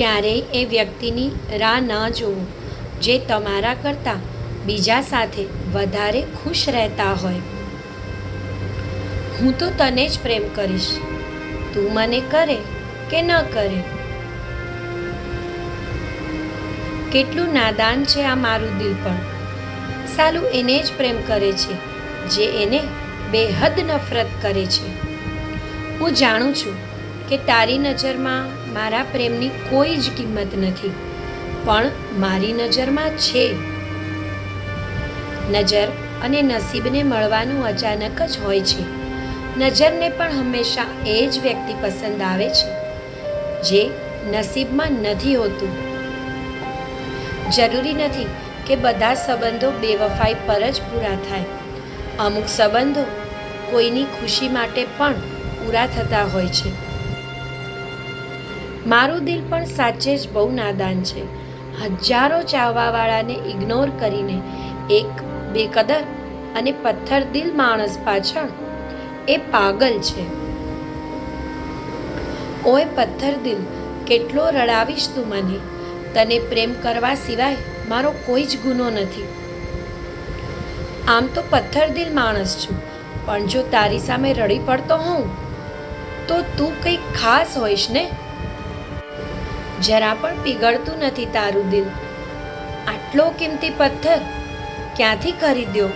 ક્યારેય એ વ્યક્તિની રાહ ન જોવો જે તમારા કરતાં બીજા સાથે વધારે ખુશ રહેતા હોય. હું તો તને જ પ્રેમ કરીશ, તું મને કરે કે ન કરે. કેટલું નાદાન છે આ મારું દિલ, પણ સાલું એને જ પ્રેમ કરે છે જે એને બેહદ નફરત કરે છે. હું જાણું છું કે તારી નજરમાં મારા પ્રેમની કોઈ જ કિંમત નથી, પણ મારી નજરમાં છે. નજર અને નસીબને મળવાનું અચાનક જ હોય છે. નજરને પણ હંમેશા એ જ વ્યક્તિ પસંદ આવે છે જે નસીબમાં નથી હોતું. જરૂરી નથી કે બધા સંબંધો બેવફાઈ પર જ પૂરા થાય. અમુક સંબંધો કોઈની ખુશી માટે પણ પૂરા થતા હોય છે. મારું દિલ પણ સાચે જ બહુ નાદાન છે. હજારો ચાહવાવાળાને ઇગ્નોર કરીને એક બેકદર અને પથ્થર દિલ માણસ પાછળ એ પાગલ છે. ઓય પથ્થર દિલ, કેટલો રડાવીશ તું મને? તને પ્રેમ કરવા સિવાય મારો કોઈ જ ગુનો નથી. આમ તો પથ્થર દિલ માણસ છું, પણ જો તારી સામે રડી પડતો હોઉં તો તું કંઈક ખાસ હોઈશ ને. જરા પણ પીગળતું નથી તારું દિલ. આટલો કિંમતી પથ્થર ક્યાંથી ખરીદ્યો?